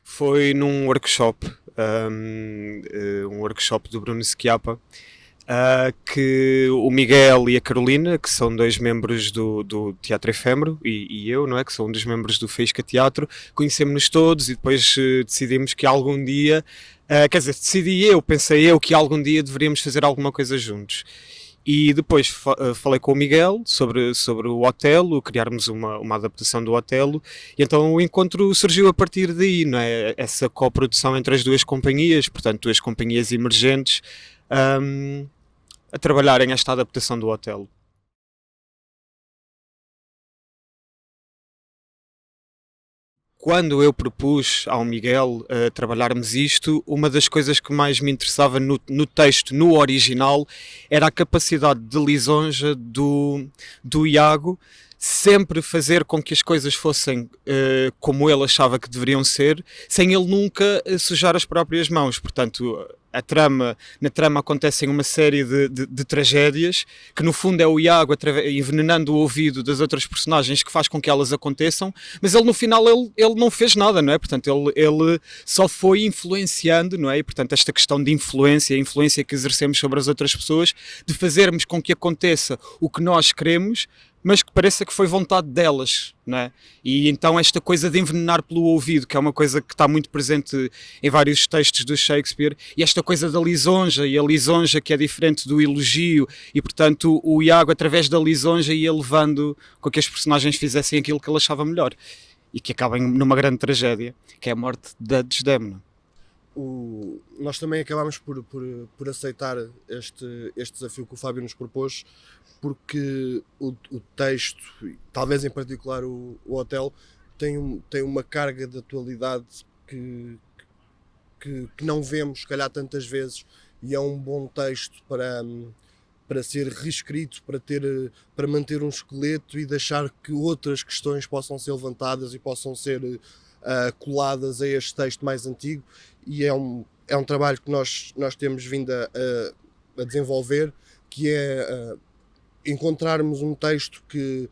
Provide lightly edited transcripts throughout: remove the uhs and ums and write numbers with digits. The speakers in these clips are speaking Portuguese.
Foi num workshop, um workshop do Bruno Schiappa, que o Miguel e a Carolina, que são dois membros do Teatro Efêmero, e eu, não é? Que sou um dos membros do Faísca Teatro, conhecemos-nos todos e depois decidimos que algum dia, quer dizer, pensei eu que algum dia deveríamos fazer alguma coisa juntos. E depois falei com o Miguel sobre o Otelo, criarmos uma adaptação do Otelo, e então o encontro surgiu a partir daí, não é? Essa coprodução entre as duas companhias, portanto, duas companhias emergentes, um, a trabalharem esta adaptação do Otelo. Quando eu propus ao Miguel trabalharmos isto, uma das coisas que mais me interessava no texto, no original, era a capacidade de lisonja do Iago, sempre fazer com que as coisas fossem como ele achava que deveriam ser, sem ele nunca sujar as próprias mãos. Portanto, na trama acontecem uma série de tragédias, que no fundo é o Iago envenenando o ouvido das outras personagens que faz com que elas aconteçam, mas ele no final ele não fez nada, não é? Portanto, ele só foi influenciando, não é? E, portanto, esta questão de influência, a influência que exercemos sobre as outras pessoas, de fazermos com que aconteça o que nós queremos, mas que pareça que foi vontade delas, não é? E então esta coisa de envenenar pelo ouvido, que é uma coisa que está muito presente em vários textos do Shakespeare, e esta coisa da lisonja, e a lisonja que é diferente do elogio, e portanto o Iago, através da lisonja, ia levando com que as personagens fizessem aquilo que ele achava melhor, e que acabem numa grande tragédia, que é a morte da Desdémona. Nós também acabámos por aceitar este desafio que o Fábio nos propôs, porque o texto, talvez em particular o Hotel, tem uma carga de atualidade que não vemos, se calhar, tantas vezes, e é um bom texto para ser reescrito, para manter um esqueleto e deixar que outras questões possam ser levantadas e possam ser coladas a este texto mais antigo, e é um trabalho que nós temos vindo a desenvolver, que é encontrarmos um texto que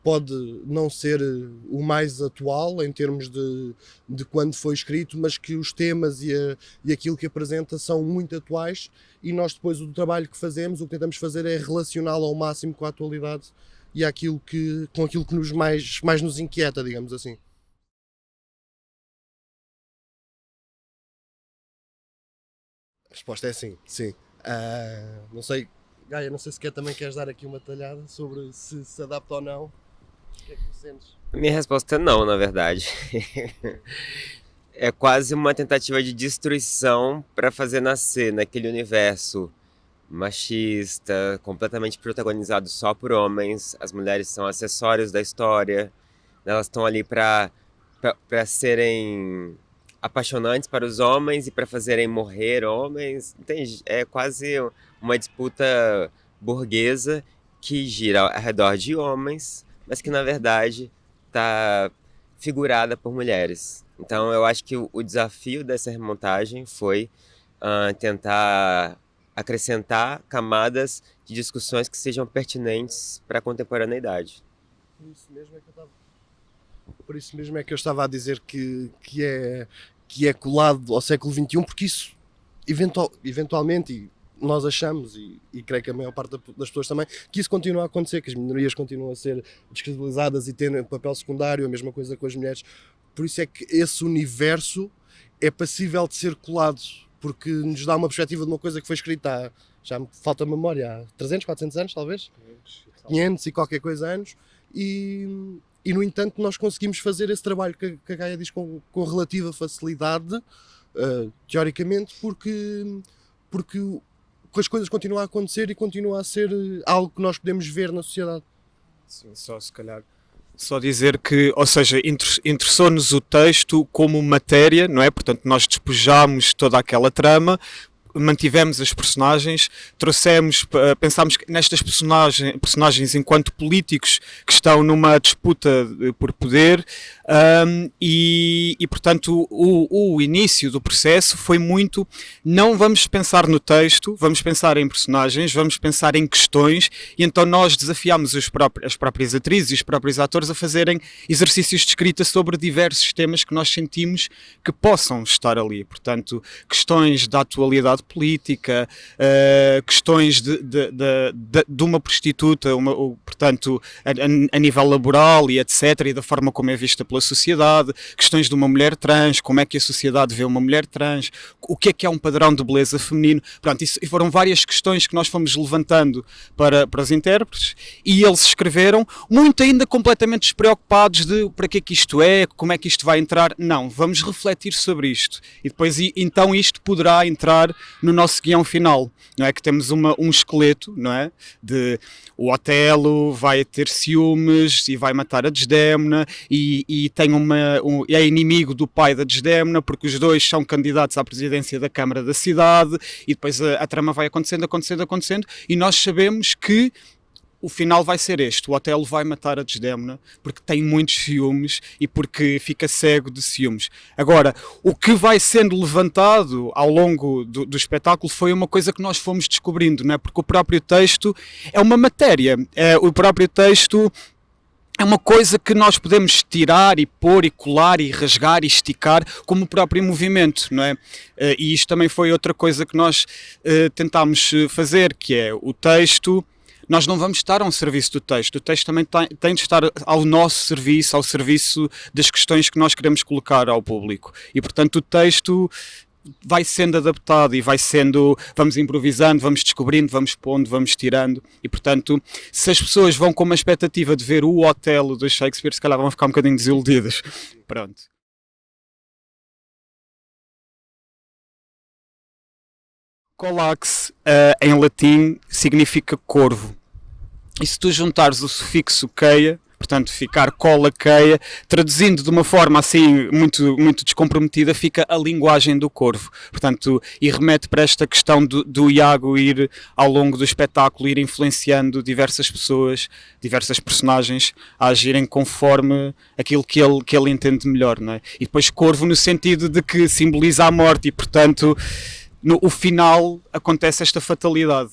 pode não ser o mais atual em termos de quando foi escrito, mas que os temas e aquilo que apresenta são muito atuais, e nós depois o trabalho que fazemos, o que tentamos fazer é relacioná-lo ao máximo com a atualidade e com aquilo que mais nos inquieta, digamos assim. A resposta é sim, sim. Não sei, Gaia, não sei se também queres dar aqui uma talhada sobre se adapta ou não. O que é que tu sentes? Minha resposta é não, na verdade. É quase uma tentativa de destruição para fazer nascer naquele universo machista, completamente protagonizado só por homens. As mulheres são acessórios da história. Elas estão ali para serem apaixonantes para os homens e para fazerem morrer homens. Entende? É quase uma disputa burguesa que gira ao redor de homens, mas que na verdade está figurada por mulheres. Então eu acho que o desafio dessa remontagem foi tentar acrescentar camadas de discussões que sejam pertinentes para a contemporaneidade. Por isso mesmo é que eu estava a dizer que é colado ao século XXI, porque isso eventualmente, e nós achamos, e creio que a maior parte das pessoas também, que isso continua a acontecer, que as minorias continuam a ser descredibilizadas e terem papel secundário, a mesma coisa com as mulheres. Por isso é que esse universo é passível de ser colado, porque nos dá uma perspectiva de uma coisa que foi escrita já me falta memória, há 300, 400 anos talvez? 500 e qualquer coisa anos, e no entanto nós conseguimos fazer esse trabalho que a Gaia diz com relativa facilidade, teoricamente, porque as coisas continuam a acontecer e continua a ser algo que nós podemos ver na sociedade. Sim, só dizer que, ou seja, interessou-nos o texto como matéria, não é? Portanto, nós despojámos toda aquela trama, mantivemos as personagens, pensámos nestas personagens enquanto políticos que estão numa disputa por poder, portanto o início do processo foi muito, não vamos pensar no texto, vamos pensar em personagens, vamos pensar em questões, e então nós desafiámos as próprias atrizes e os próprios atores a fazerem exercícios de escrita sobre diversos temas que nós sentimos que possam estar ali. Portanto, questões da atualidade política, questões de uma prostituta, portanto, a nível laboral e etc., e da forma como é vista pela sociedade, questões de uma mulher trans, como é que a sociedade vê uma mulher trans, o que é um padrão de beleza feminino. Pronto, isso foram várias questões que nós fomos levantando para os intérpretes, e eles escreveram, muito ainda completamente despreocupados de para que é que isto é, como é que isto vai entrar. Não, vamos refletir sobre isto, e depois então isto poderá entrar no nosso guião final, não é? Que temos um esqueleto, não é? De o Otelo vai ter ciúmes e vai matar a Desdémona, e tem é inimigo do pai da Desdémona, porque os dois são candidatos à presidência da Câmara da cidade, e depois a trama vai acontecendo, e nós sabemos que o final vai ser este: o Otelo vai matar a Desdémona porque tem muitos ciúmes e porque fica cego de ciúmes. Agora, o que vai sendo levantado ao longo do espetáculo foi uma coisa que nós fomos descobrindo, não é? Porque o próprio texto é uma matéria, o próprio texto é uma coisa que nós podemos tirar e pôr e colar e rasgar e esticar, como o próprio movimento, não é? E isto também foi outra coisa que nós tentámos fazer, que é o texto. Nós não vamos estar a um serviço do texto. O texto também tem de estar ao nosso serviço, ao serviço das questões que nós queremos colocar ao público. E, portanto, o texto vai sendo adaptado e vamos improvisando, vamos descobrindo, vamos pondo, vamos tirando. E, portanto, se as pessoas vão com uma expectativa de ver o Otelo do Shakespeare, se calhar vão ficar um bocadinho desiludidas. Pronto. Colax, em latim, significa corvo. E se tu juntares o sufixo queia, portanto ficar cola-queia, traduzindo de uma forma assim muito, muito descomprometida, fica a linguagem do corvo. Portanto, e remete para esta questão do Iago ir, ao longo do espetáculo, ir influenciando diversas pessoas, diversas personagens, a agirem conforme aquilo que ele entende melhor, não é? E depois corvo no sentido de que simboliza a morte, e portanto, no final acontece esta fatalidade.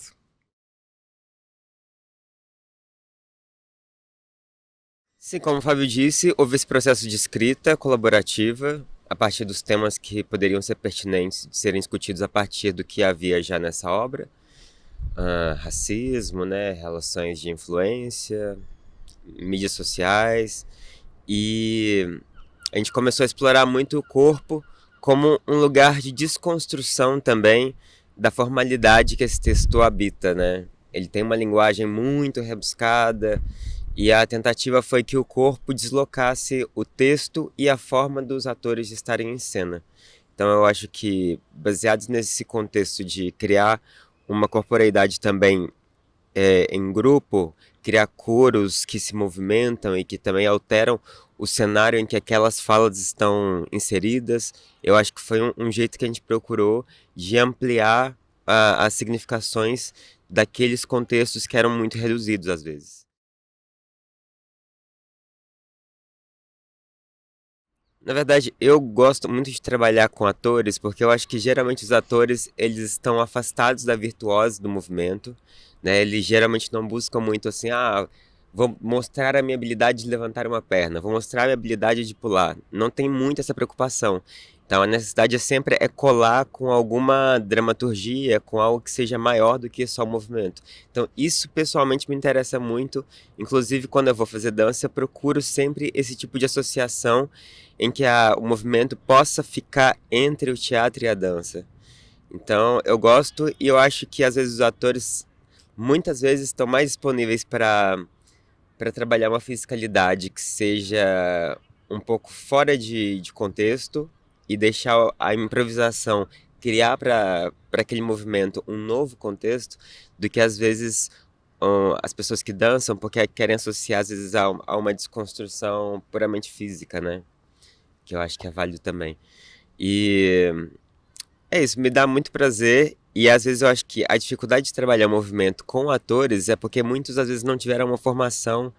Sim, como o Fábio disse, houve esse processo de escrita colaborativa a partir dos temas que poderiam ser pertinentes de serem discutidos a partir do que havia já nessa obra. Racismo, né, relações de influência, mídias sociais, e a gente começou a explorar muito o corpo como um lugar de desconstrução também da formalidade que esse texto habita, né? Ele tem uma linguagem muito rebuscada, e a tentativa foi que o corpo deslocasse o texto e a forma dos atores de estarem em cena. Então eu acho que, baseados nesse contexto de criar uma corporeidade também em grupo, criar coros que se movimentam e que também alteram o cenário em que aquelas falas estão inseridas, eu acho que foi um jeito que a gente procurou de ampliar as significações daqueles contextos que eram muito reduzidos às vezes. Na verdade, eu gosto muito de trabalhar com atores, porque eu acho que geralmente os atores eles estão afastados da virtuose do movimento, né? Eles geralmente não buscam muito assim, vou mostrar a minha habilidade de levantar uma perna, vou mostrar a minha habilidade de pular. Não tem muito essa preocupação. Então a necessidade sempre é colar com alguma dramaturgia, com algo que seja maior do que só o movimento. Então isso pessoalmente me interessa muito, inclusive quando eu vou fazer dança, eu procuro sempre esse tipo de associação em que o movimento possa ficar entre o teatro e a dança. Então eu gosto, e eu acho que às vezes os atores muitas vezes estão mais disponíveis para trabalhar uma fisicalidade que seja um pouco fora de contexto, e deixar a improvisação criar para aquele movimento um novo contexto, do que às vezes as pessoas que dançam porque querem associar às vezes a uma desconstrução puramente física, né? Que eu acho que é válido também. E é isso, me dá muito prazer, E às vezes eu acho que a dificuldade de trabalhar movimento com atores é porque muitos às vezes não tiveram uma formação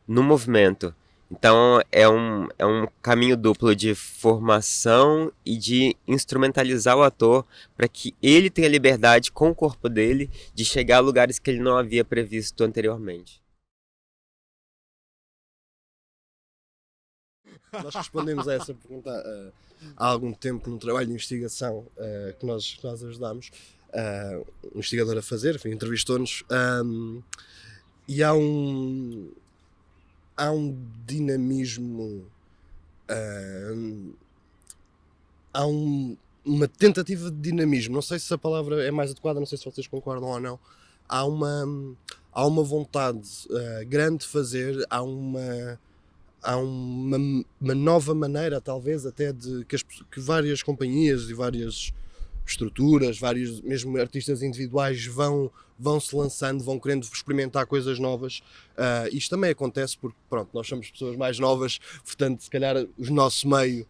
no movimento. Então é um caminho duplo de formação e de instrumentalizar o ator para que ele tenha liberdade com o corpo dele de chegar a lugares que ele não havia previsto anteriormente. Nós respondemos a essa pergunta há algum tempo num trabalho de investigação que nós ajudámos um investigador a fazer, enfim, entrevistou-nos, e há um dinamismo, há uma tentativa de dinamismo, não sei se a palavra é mais adequada, não sei se vocês concordam ou não, há uma vontade grande de fazer, há uma nova maneira, talvez até, de que várias companhias e várias estruturas, vários mesmo artistas individuais vão se lançando, vão querendo experimentar coisas novas. Isto também acontece porque, pronto, nós somos pessoas mais novas, portanto, se calhar o nosso meio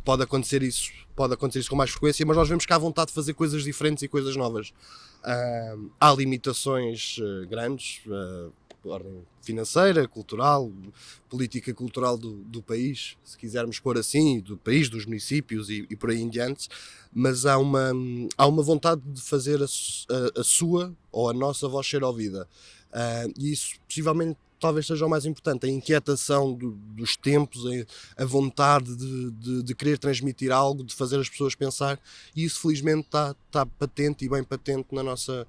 pode acontecer isso com mais frequência, mas nós vemos que há vontade de fazer coisas diferentes e coisas novas. Há limitações grandes, ordem financeira, cultural, política cultural do país, se quisermos pôr assim, do país, dos municípios e por aí em diante, mas há uma vontade de fazer a sua ou a nossa voz ser ouvida. E isso possivelmente talvez seja o mais importante, a inquietação dos tempos, a vontade de querer transmitir algo, de fazer as pessoas pensar, e isso felizmente está patente e bem patente na nossa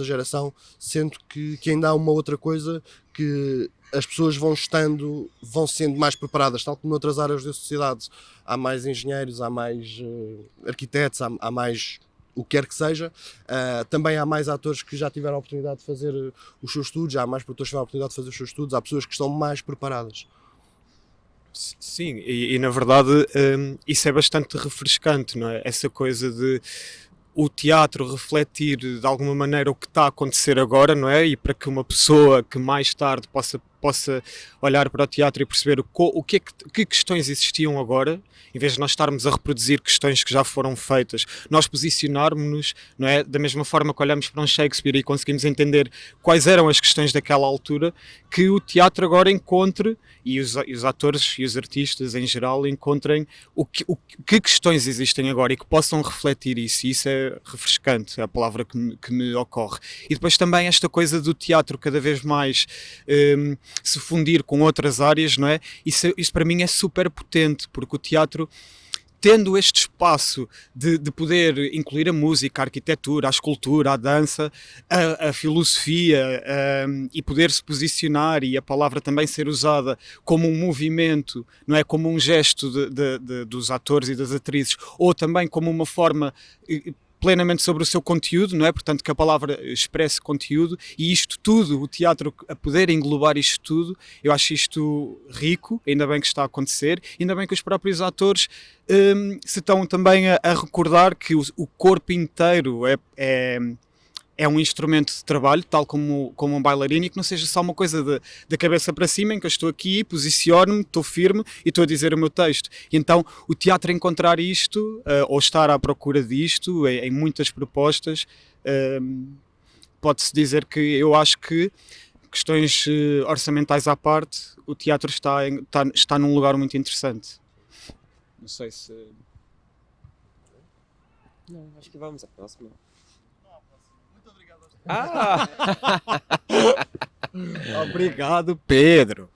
geração, sendo que ainda há uma outra coisa, que as pessoas vão sendo mais preparadas, tal como noutras áreas da sociedade. Há mais engenheiros, há mais arquitetos, há mais o que quer que seja. Também há mais atores que já tiveram a oportunidade de fazer os seus estudos, há mais produtores que tiveram a oportunidade de fazer os seus estudos, há pessoas que estão mais preparadas. Sim, e na verdade isso é bastante refrescante, não é? Essa coisa de o teatro refletir de alguma maneira o que está a acontecer agora, não é? E para que uma pessoa que mais tarde possa olhar para o teatro e perceber que questões existiam agora, em vez de nós estarmos a reproduzir questões que já foram feitas, nós posicionarmos-nos, não é? Da mesma forma que olhamos para um Shakespeare e conseguimos entender quais eram as questões daquela altura, que o teatro agora encontre, e os atores e os artistas em geral encontrem que questões existem agora e que possam refletir isso. E isso é refrescante, é a palavra que me ocorre. E depois também esta coisa do teatro cada vez mais se fundir com outras áreas, não é? Isso para mim é super potente, porque o teatro, tendo este espaço de poder incluir a música, a arquitetura, a escultura, a dança, a filosofia, e poder se posicionar, e a palavra também ser usada como um movimento, não é? Como um gesto dos atores e das atrizes, ou também como uma forma plenamente sobre o seu conteúdo, não é? Portanto, que a palavra expresse conteúdo, e isto tudo, o teatro a poder englobar isto tudo, eu acho isto rico, ainda bem que está a acontecer, ainda bem que os próprios atores se estão também a recordar que o corpo inteiro é um instrumento de trabalho, tal como um bailarino, e que não seja só uma coisa da cabeça para cima, em que eu estou aqui, posiciono-me, estou firme e estou a dizer o meu texto. E então o teatro encontrar isto, ou estar à procura disto, em muitas propostas, pode-se dizer que eu acho que, questões orçamentais à parte, o teatro está num lugar muito interessante. Não sei se... Não, acho que vamos à próxima. Obrigado, Pedro.